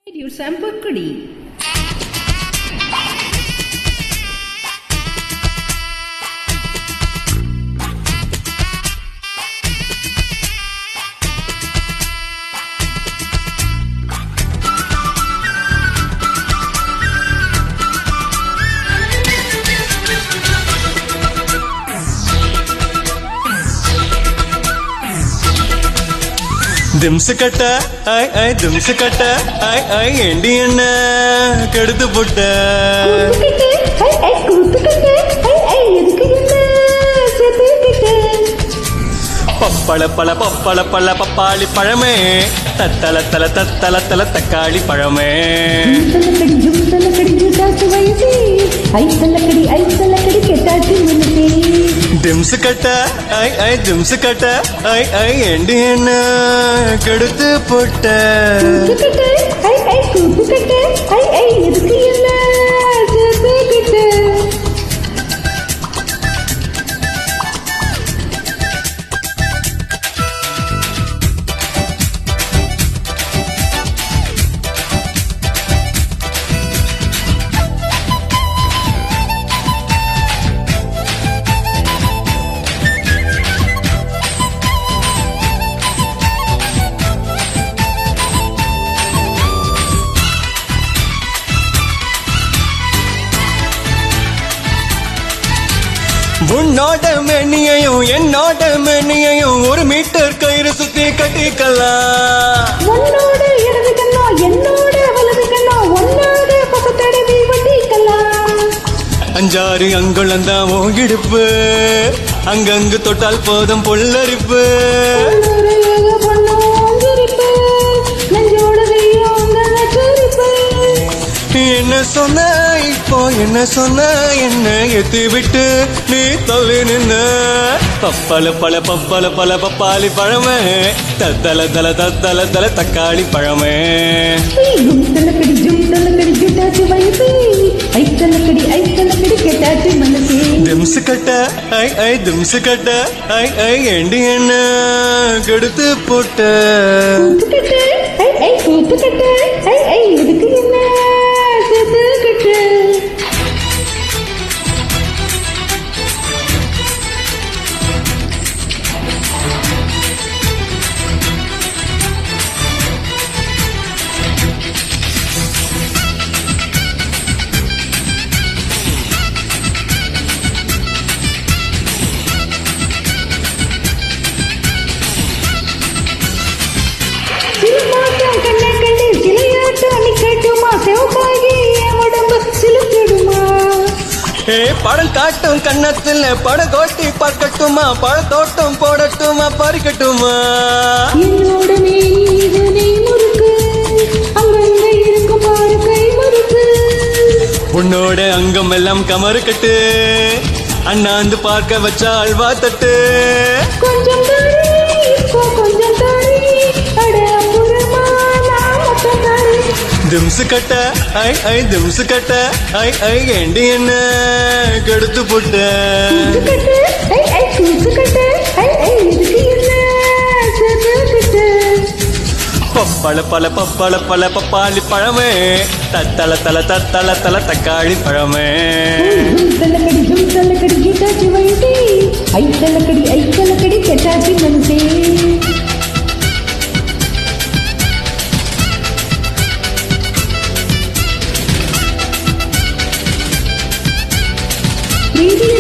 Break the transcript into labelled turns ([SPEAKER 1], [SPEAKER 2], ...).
[SPEAKER 1] Radio Sampakudi.
[SPEAKER 2] திம்சு கட்ட ஐ ஐ திம்சு கட்ட ஐ ஐ ஏண்டி என்ன கெடுத்து போட்ட பப்பள பழ பப்பள பழ பப்பாளி பழமே தத்தல தல தத்தல தல தக்காளி பழமே திம்சு கட்ட ஐ ஐ திம்சு கட்ட ஐ ஐ ஏண்டி என்ன கெடுத்து போட்ட உன்னோட மெனியையும் என்னோட மெனியையும் 1 மீட்டர் கயிறு சுத்தி கட்டிக்கலாம்.
[SPEAKER 1] உன்னோட இடது கண்ணா என்னோட வலது கண்ணா ஒன்னாக பசத்தடவி வட்டிக்கலாம்.
[SPEAKER 2] 5-6 அங்குளந்தான் இடுப்பு அங்கங்கு தொட்டால் போதும் புல்லரிப்பு. என்ன சொன்ன இப்போ என்ன சொன்ன என்ன எத்தி விட்டு நீ தள்ளி நின்ன பப்பல பல பப்பல பல பப்பாளி பழமே தத்தல தல தத்தல தல தக்காளி பழமே. திம்சு கட்ட ஐ ஐ திம்சு கட்ட ஐ ஐ ஏண்டி என்ன கெடுத்து போட்ட படம் காட்டும் கண்ணத்துல பட கோட்டி பார்க்கட்டுமா பழ தோட்டம் போடட்டுமா பறிக்கட்டுமா
[SPEAKER 1] என்னோட நீ முறுக்கு அங்கங்க இருக்கும் பாரு கை முறுக்கு
[SPEAKER 2] உன்னோட அங்கம் எல்லாம் கமறு கட்டு அண்ணாந்து பார்க்க வச்சா அல்வா தட்டு
[SPEAKER 1] கொஞ்சம் கொஞ்சம்
[SPEAKER 2] திம்சு கட்ட ஐ ஐ திம்சு கட்ட ஐ ஐ ஏண்டி என்ன கெடுத்து போட்ட பப்பள பல பப்பள பல பப்பாளி பழமே தத்தல தல தத்தல தல தக்காளி பழமே.
[SPEAKER 1] ஐத்தலக்கடி கெட்டாச்சி மனசே Radio